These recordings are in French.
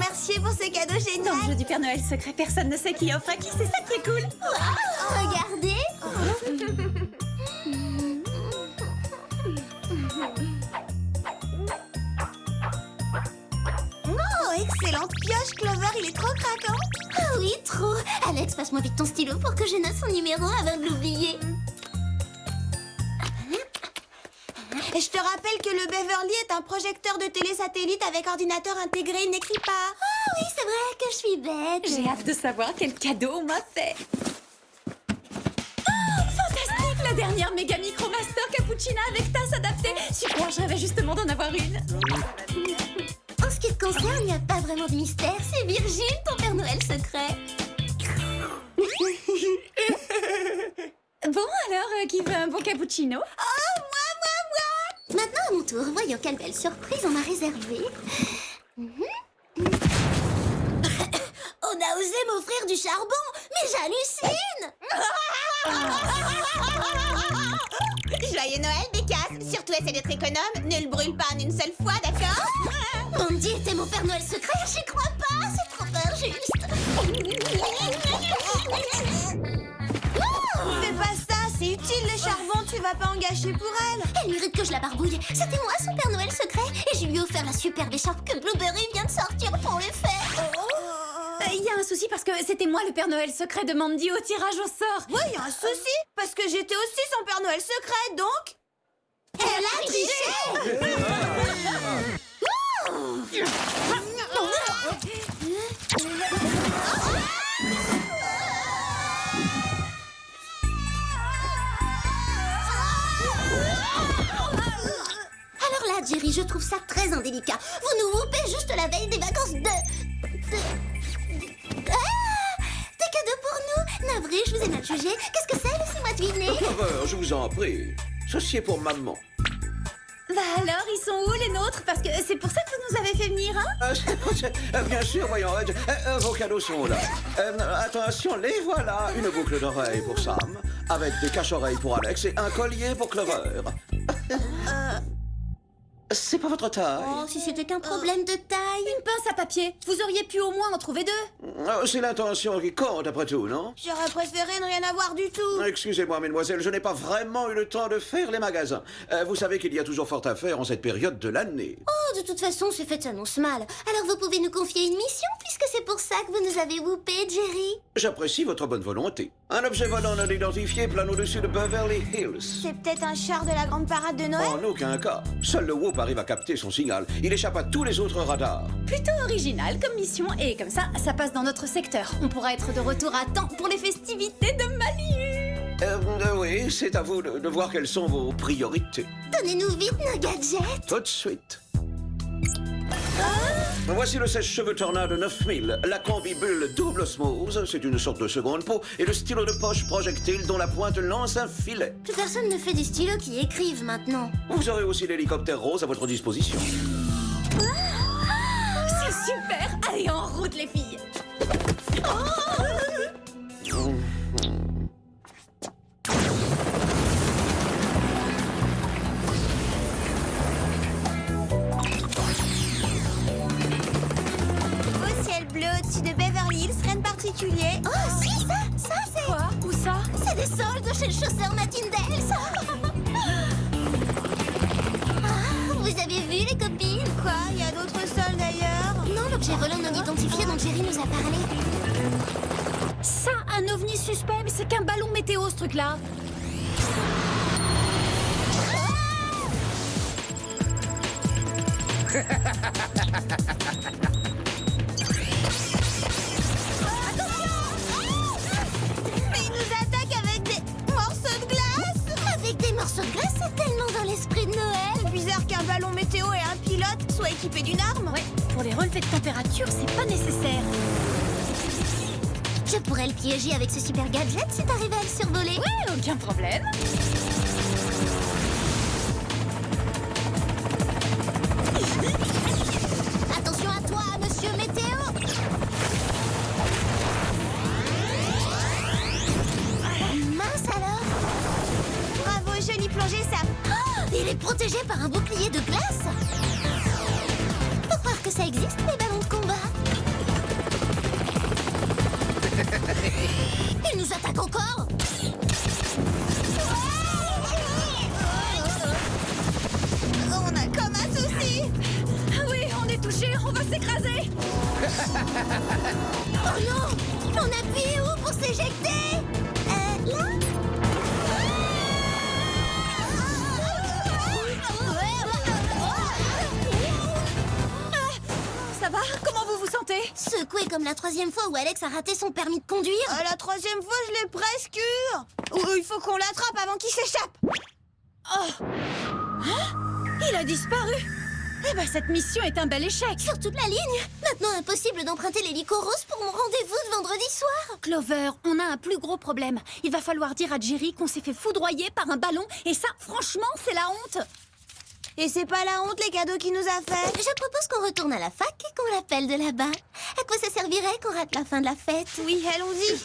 remercier pour ce cadeau génial. Dans le jeu du Père Noël secret, personne ne sait qui offre à qui, c'est ça qui est cool. Regardez. Oh, excellente pioche, Clover, il est trop craquant. Ah oui, trop. Alex, passe-moi vite ton stylo pour que je note son numéro avant de l'oublier. Je te rappelle que le Beverly est un projecteur de télé satellite avec ordinateur intégré, il n'écrit pas. Ah oui, c'est vrai que je suis bête. J'ai hâte de savoir quel cadeau on m'a fait. Oh, fantastique, la dernière méga micromaster cappuccina avec tasse adaptée. Super, je rêvais justement d'en avoir une. En ce qui te concerne, il n'y a pas vraiment de mystère. C'est Virgile, ton Père Noël secret. Bon, alors, qui veut un bon cappuccino? Oh, moi. Maintenant, à mon tour, voyons quelle belle surprise on m'a réservée. On a osé m'offrir du charbon, mais j'hallucine. Joyeux Noël, Bécasse. Surtout essaie d'être économe. Ne le brûle pas en une seule fois, d'accord? Mon Dieu, t'es mon Père Noël secret, j'y crois pas, c'est trop injuste. Fais pas ça, c'est utile le charbon, tu vas pas en gâcher pour elle. Elle mérite que je la barbouille. C'était moi son Père Noël secret et je lui ai offert la superbe écharpe que Blueberry vient de sortir pour les fêtes. Il y a un souci parce que c'était moi le Père Noël secret de Mandy au tirage au sort. Ouais, y a un souci, parce que j'étais aussi son Père Noël secret, donc... Elle a triché. Alors là, Jerry, je trouve ça très indélicat. Vous nous whoopez juste la veille des vacances de... Ah, des cadeaux pour nous. Navré, je vous ai mal jugé. Qu'est-ce que c'est, laissez-moi deviner. Clover, je vous en prie. Ceci est pour maman. Bah alors, ils sont où les nôtres? Parce que c'est pour ça que vous nous avez fait venir, hein? Bien sûr, voyons. Vos cadeaux sont là. Attention, les voilà. Une boucle d'oreille pour Sam, avec des cache-oreilles pour Alex et un collier pour Clover. C'est pas votre taille. Oh, si c'était qu'un problème de taille. Une pince à papier. Vous auriez pu au moins en trouver deux. C'est l'intention qui compte, après tout, non? J'aurais préféré ne rien avoir du tout. Excusez-moi, mesdemoiselles, je n'ai pas vraiment eu le temps de faire les magasins. Vous savez qu'il y a toujours fort à faire en cette période de l'année. Oh, de toute façon, ces fêtes s'annoncent mal. Alors vous pouvez nous confier une mission, puisque c'est pour ça que vous nous avez whoopé, Jerry. J'apprécie votre bonne volonté. Un objet volant non identifié plane au-dessus de Beverly Hills. C'est peut-être un char de la grande parade de Noël. En aucun cas. Seul le Whoop arrive à capter son signal. Il échappe à tous les autres radars. Plutôt original comme mission et comme ça passe dans notre secteur. On pourra être de retour à temps pour les festivités de Malibu. Oui, c'est à vous de voir quelles sont vos priorités. Donnez-nous vite nos gadgets. Tout de suite. Voici le sèche-cheveux Tornado 9000, la combibule double smooth, c'est une sorte de seconde peau, et le stylo de poche projectile dont la pointe lance un filet. Plus personne ne fait des stylos qui écrivent maintenant. Vous aurez aussi l'hélicoptère rose à votre disposition. C'est super. Allez, en route les filles. Au ciel bleu au-dessus de Beverly Hills, rien de particulier. Oh, si, ça c'est... Quoi? Où ça? C'est des soldes chez le chausseur Matindale, ça. Ah, vous avez vu, les copines? Quoi? Il y a d'autres sols d'ailleurs? Non, l'objet volant non identifié dont Jerry nous a parlé. Ça, un ovni suspect, mais c'est qu'un ballon météo ce truc-là. Mais il nous attaque avec des morceaux de glace. Avec des morceaux de glace, c'est tellement dans l'esprit de Noël. Bizarre qu'un ballon météo et un pilote soient équipés d'une arme. Ouais, pour les relevés de température, c'est pas nécessaire. Je pourrais le piéger avec ce super gadget si t'arrives à le survoler. Ouais, aucun problème. Attention à toi, monsieur Météo. Mince alors. Bravo, jolie plongée, Sam. Oh, il est protégé par un bouclier de glace. Faut croire que ça existe, les ballons de combat. Il nous attaque encore. On a comme un souci. Ah oui, on est touché, on va s'écraser. Oh non! On appuie où pour s'éjecter? Là? Ça va? Comment vous vous sentez? Secoué comme la 3e fois où Alex a raté son permis de conduire. La 3e fois, je l'ai presque eu. Il faut qu'on l'attrape avant qu'il s'échappe. Oh! Hein? Il a disparu. Eh ben, cette mission est un bel échec. Sur toute la ligne. Maintenant, impossible d'emprunter l'hélico rose pour mon rendez-vous de vendredi soir. Clover, on a un plus gros problème. Il va falloir dire à Jerry qu'on s'est fait foudroyer par un ballon. Et ça, franchement, c'est la honte. Et c'est pas la honte, les cadeaux qu'il nous a fait. Je propose qu'on retourne à la fac et qu'on l'appelle de là-bas. À quoi ça servirait qu'on rate la fin de la fête? Oui, allons-y.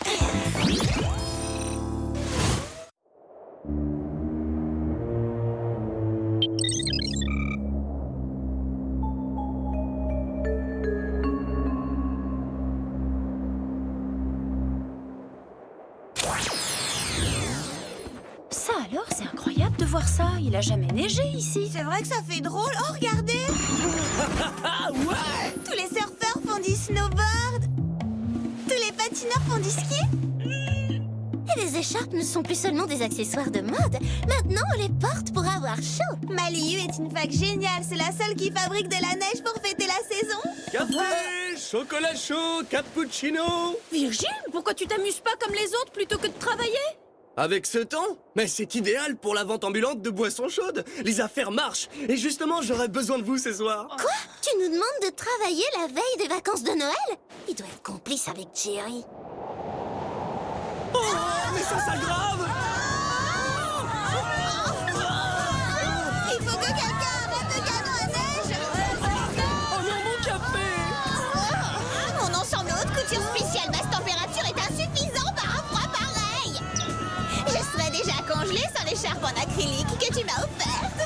Ça alors, c'est incroyable de voir ça. Il a jamais neigé ici. C'est vrai que ça fait drôle. Oh, regardez. Tous les surfeurs font du snowboard. Tous les patineurs font du ski. Et les écharpes ne sont plus seulement des accessoires de mode. Maintenant, on les porte pour avoir chaud. Maliu est une fac géniale. C'est la seule qui fabrique de la neige pour fêter la saison. Café, chocolat chaud, cappuccino. Virgile, pourquoi tu t'amuses pas comme les autres plutôt que de travailler? Avec ce temps? Mais c'est idéal pour la vente ambulante de boissons chaudes. Les affaires marchent. Et justement, j'aurais besoin de vous ce soir. Quoi? Tu nous demandes de travailler la veille des vacances de Noël? Il doit être complice avec Jerry. Oh, mais ça s'aggrave. Il faut que quelqu'un arrête le canon à neige. Oh non, mon café. Mon ensemble haute couture spéciale basse température est insuffisant par un froid pareil. Je serais déjà congelée sans l'écharpe en acrylique que tu m'as offerte.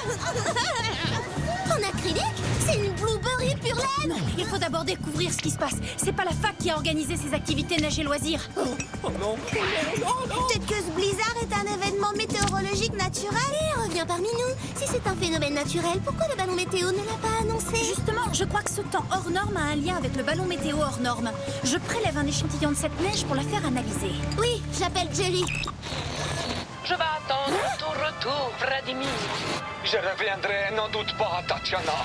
En acrylique? C'est une blueberry pure laine. Non, il faut d'abord découvrir ce qui se passe. C'est pas la fac qui a organisé ces activités neige et loisirs. Oh non. Peut-être que ce blizzard est un événement météorologique naturel. Et reviens parmi nous. Si c'est un phénomène naturel, pourquoi le ballon météo ne l'a pas annoncé? Justement, je crois que ce temps hors norme a un lien avec le ballon météo hors norme. Je prélève un échantillon de cette neige pour la faire analyser. Oui, j'appelle Jerry. Je vais attendre ton retour, Vladimir. Je reviendrai, n'en doute pas, Tatiana.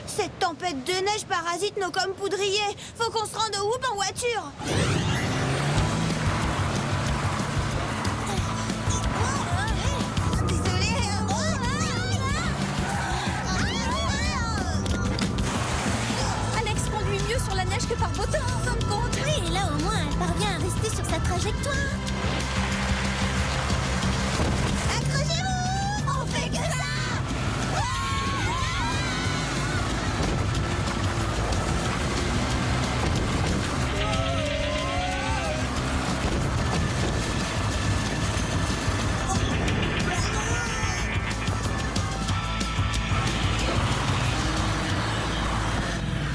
Cette tempête de neige parasite nos pommes poudriers. Faut qu'on se rende au Whoop en voiture. Désolée. Alex conduit mieux sur la neige que par beau temps, en fin de compte. Oui, et là au moins, elle parvient à rester sur sa trajectoire. Accrochez-vous. On fait que ça.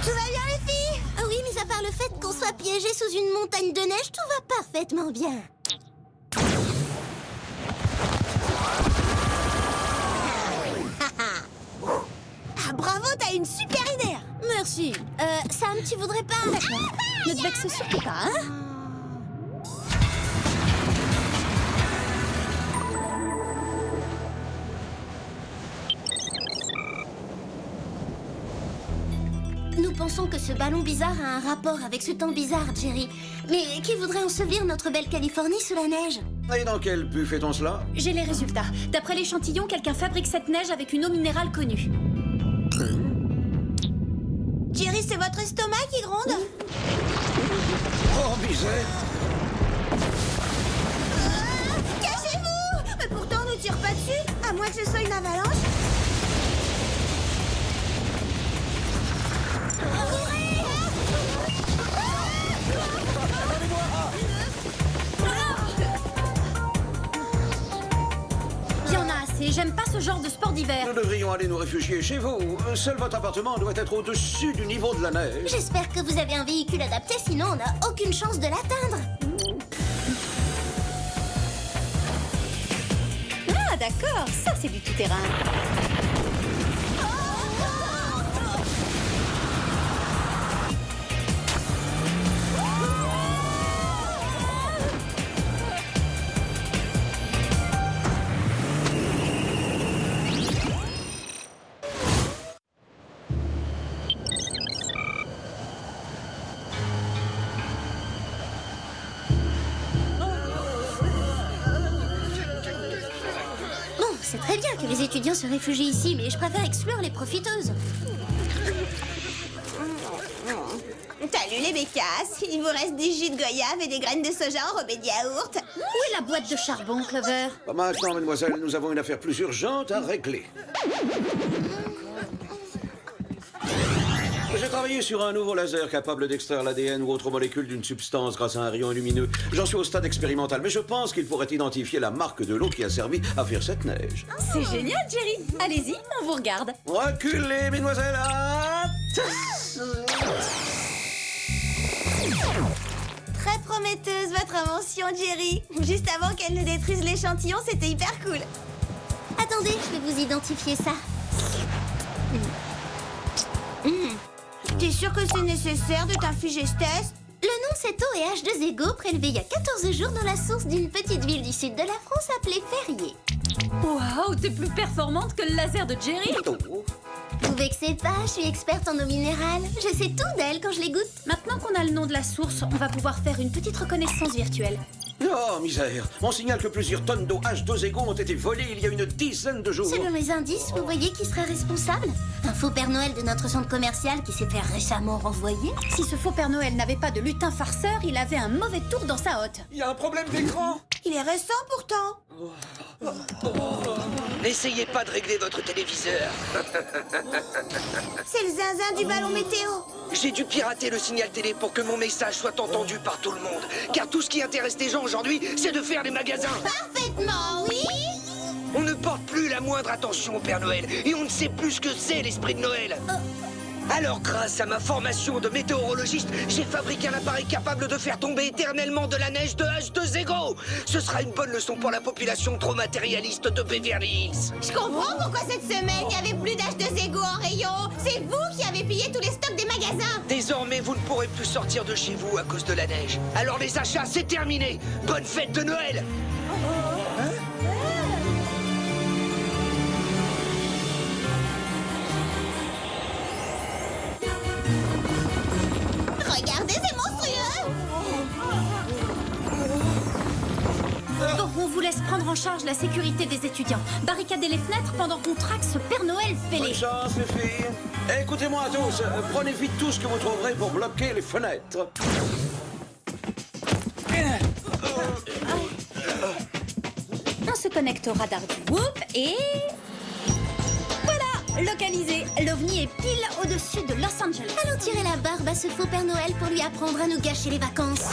Tout va bien, les filles? Ah oui, mis à part le fait qu'on soit piégé sous une montagne de neige, tout va parfaitement bien. Ah, bravo, t'as une super idée. Merci. Sam, tu voudrais pas... Ne te vexe surtout pas, hein? Nous pensons que ce ballon bizarre a un rapport avec ce temps bizarre, Jerry. Mais qui voudrait ensevelir notre belle Californie sous la neige? Et dans quel but fait-on cela? J'ai les résultats. D'après l'échantillon, quelqu'un fabrique cette neige avec une eau minérale connue. Jerry, c'est votre estomac qui gronde? Oh, misère! Cachez-vous! Mais pourtant, on ne tire pas dessus, à moins que ce soit une avalanche. Il y en a assez, j'aime pas ce genre de sport d'hiver. Nous devrions aller nous réfugier chez vous. Seul votre appartement doit être au-dessus du niveau de la neige. J'espère que vous avez un véhicule adapté, sinon on n'a aucune chance de l'atteindre. Ah d'accord, ça c'est du tout-terrain. C'est très bien que les étudiants se réfugient ici, mais je préfère exclure les profiteuses. T'as lu les bécasses? Il vous reste des jus de goyave et des graines de soja enrobées de yaourt. Où est la boîte de charbon, Clover? Maintenant, mademoiselle, nous avons une affaire plus urgente à régler. J'ai travaillé sur un nouveau laser capable d'extraire l'ADN ou autre molécule d'une substance grâce à un rayon lumineux. J'en suis au stade expérimental, mais je pense qu'il pourrait identifier la marque de l'eau qui a servi à faire cette neige. C'est génial, Jerry. Allez-y, on vous regarde. Reculez, mesdemoiselles. Très prometteuse, votre invention, Jerry. Juste avant qu'elle ne détruise l'échantillon, c'était hyper cool. Attendez, je vais vous identifier ça. T'es sûr que c'est nécessaire de t'infliger ce test? Le nom c'est OH2Ego, prélevé il y a 14 jours dans la source d'une petite ville du sud de la France appelée Ferrier. Waouh, t'es plus performante que le laser de Jerry. Vous vexez pas, je suis experte en eau minérale. Je sais tout d'elle quand je les goûte. Maintenant qu'on a le nom de la source, on va pouvoir faire une petite reconnaissance virtuelle. Oh, misère. On signale que plusieurs tonnes d'eau H2Ego ont été volées il y a une dizaine de jours. Selon les indices, vous voyez qui serait responsable? Un faux Père Noël de notre centre commercial qui s'est fait récemment renvoyer? Si ce faux Père Noël n'avait pas de lutin farceur, il avait un mauvais tour dans sa hotte. Il y a un problème d'écran. Il est récent pourtant. N'essayez pas de régler votre téléviseur. C'est le zinzin du ballon météo. J'ai dû pirater le signal télé pour que mon message soit entendu par tout le monde. Car tout ce qui intéresse les gens aujourd'hui, c'est de faire des magasins. Parfaitement, oui. On ne porte plus la moindre attention au Père Noël et on ne sait plus ce que c'est l'esprit de Noël. Alors, grâce à ma formation de météorologiste, j'ai fabriqué un appareil capable de faire tomber éternellement de la neige de H2Ego. Ce sera une bonne leçon pour la population trop matérialiste de Beverly Hills. Je comprends pourquoi cette semaine, il n'y avait plus d'H2Ego en rayon. C'est vous qui avez pillé tous les stocks des magasins. Désormais, vous ne pourrez plus sortir de chez vous à cause de la neige. Alors les achats, c'est terminé. Bonne fête de Noël. Regardez, c'est monstrueux. Bon, on vous laisse prendre en charge la sécurité des étudiants. Barricadez les fenêtres pendant qu'on traque ce Père Noël Bonne fêlé. chance, les filles. Écoutez-moi tous. Prenez vite tout ce que vous trouverez pour bloquer les fenêtres. On se connecte au radar du Whoop et... Voilà, localisé. L'OVNI est pile au-dessus de Los Angeles. Allons tirer la barbe à ce faux Père Noël pour lui apprendre à nous gâcher les vacances.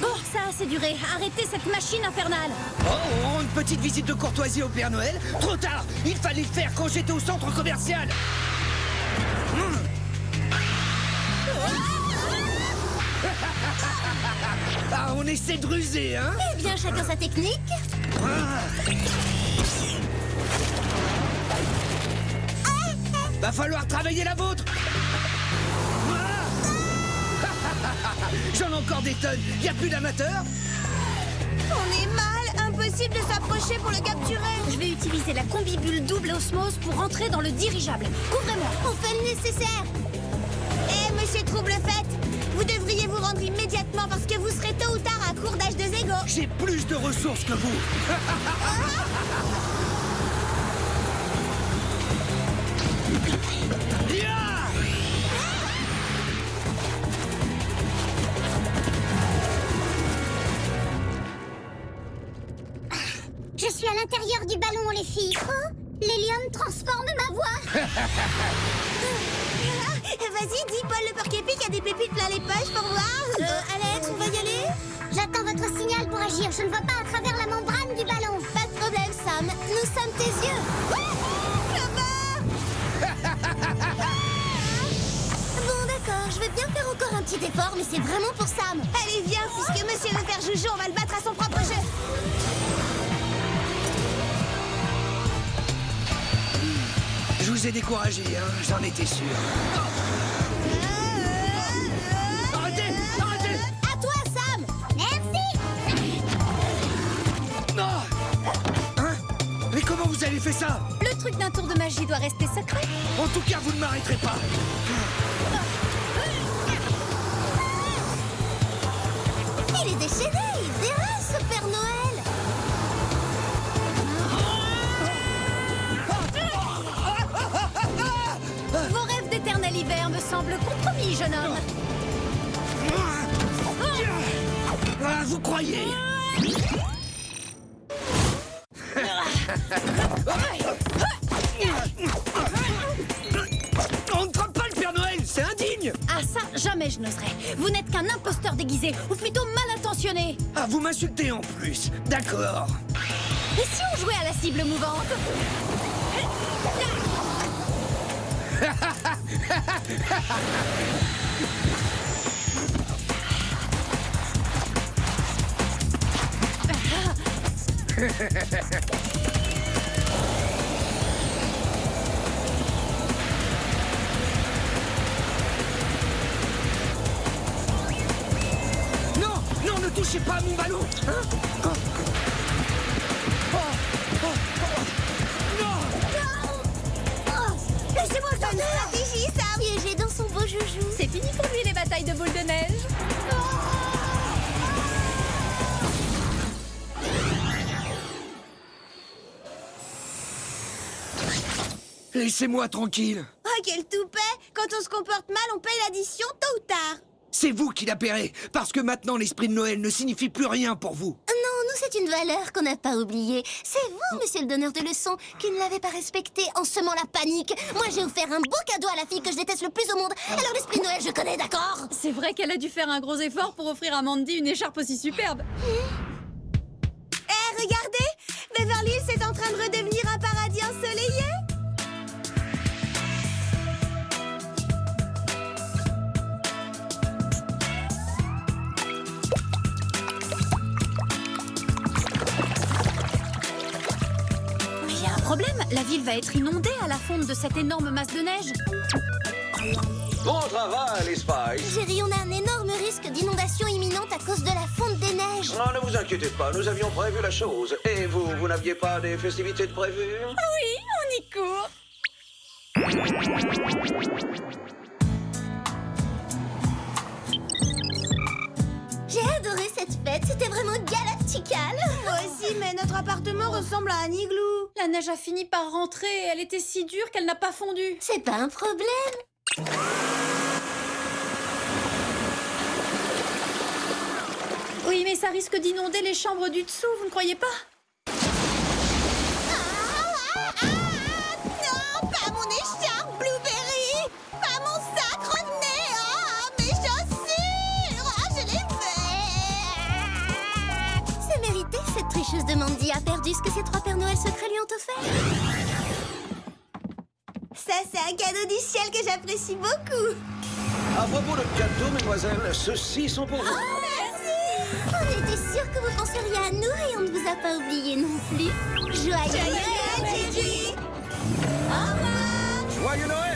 Bon, ça a assez duré. Arrêtez cette machine infernale. Oh, une petite visite de courtoisie au Père Noël. Trop tard. Il fallait le faire quand j'étais au centre commercial. Ah, on essaie de ruser, hein? Eh bien, chacun sa technique. Va falloir travailler la vôtre. J'en ai encore des tonnes. Y a plus d'amateurs? On est mal. Impossible de s'approcher pour le capturer. Je vais utiliser la combibule double osmose pour rentrer dans le dirigeable. Couvrez-moi. On fait le nécessaire. Eh, monsieur Trouble-Fête, vous devriez vous rendre immédiatement parce que vous serez tôt ou tard à court d'H2Ego. J'ai plus de ressources que vous. Je suis à l'intérieur du ballon, les filles. Oh, l'hélium transforme ma voix. Vas-y, dis, Paul le porc-épic a des pépites plein les poches pour voir. Alex, on va y aller? J'attends votre signal pour agir. Je ne vois pas à travers la membrane du ballon. Pas de problème, Sam. Nous sommes tes yeux. Bon, d'accord, je vais bien faire encore un petit effort, mais c'est vraiment pour Sam. Allez, viens, puisque monsieur veut faire joujou, on va le battre à son propre jeu. Je vous ai découragé, hein, j'en étais sûr. Arrêtez! Arrêtez! À toi, Sam. Merci. Non! Hein? Mais comment vous avez fait ça? Le truc d'un tour de magie doit rester secret. En tout cas, vous ne m'arrêterez pas. Il est déchaîné. Il dérace, ce Père Noël. Vos rêves d'éternel hiver me semblent compromis, jeune homme. Ah, vous croyez? On ne trappe pas le Père Noël, c'est indigne! Ah ça, jamais je n'oserais. Vous n'êtes qu'un imposteur déguisé, ou plutôt mal intentionné. Ah, vous m'insultez en plus. D'accord. Et si on jouait à la cible mouvante? Non, non, ne touchez pas à mon ballon. Hein? Oh. Oh, oh, oh. Non. Laissez-moi sortir. Stratégie, Sam. Piégé dans son beau joujou. C'est fini pour lui les batailles de boules de neige. Laissez-moi tranquille. Oh, quel toupet. Quand on se comporte mal, on paye l'addition tôt ou tard. C'est vous qui la paierez, parce que maintenant l'esprit de Noël ne signifie plus rien pour vous. Non, nous, c'est une valeur qu'on n'a pas oubliée. C'est vous, monsieur le donneur de leçons, qui ne l'avez pas respecté en semant la panique. Moi, j'ai offert un beau cadeau à la fille que je déteste le plus au monde. Alors, l'esprit de Noël, je connais, d'accord? C'est vrai qu'elle a dû faire un gros effort pour offrir à Mandy une écharpe aussi superbe. Eh, regardez, Beverly Hills est en train de redevenir un paradis ensoleillé. Il y a un problème, la ville va être inondée à la fonte de cette énorme masse de neige. Bon travail, les Spice. Jerry, on a un énorme risque d'inondation imminente à cause de la fonte des neiges. Non, ne vous inquiétez pas, nous avions prévu la chose. Et vous n'aviez pas des festivités de prévues? Oui, on y court. J'ai adoré cette fête, c'était vraiment galactical. Moi aussi, mais notre appartement ressemble à un igloo. La neige a fini par rentrer et elle était si dure qu'elle n'a pas fondu. C'est pas un problème. Oui, mais ça risque d'inonder les chambres du dessous, vous ne croyez pas? Non, pas mon écharpe, Blueberry. Pas mon sac, revenez. Ah, mes chaussures. Ah, je les veux. C'est mérité, cette tricheuse de Mandy a perdu ce que ses 3 Pères Noël secrets lui ont offert. Ça, c'est un cadeau du ciel que j'apprécie beaucoup. À propos de cadeaux, mesdemoiselles, ceux-ci sont pour vous. On était sûrs que vous penseriez à nous et on ne vous a pas oublié non plus. Joyeux Noël, Gigi. Joyeux Noël!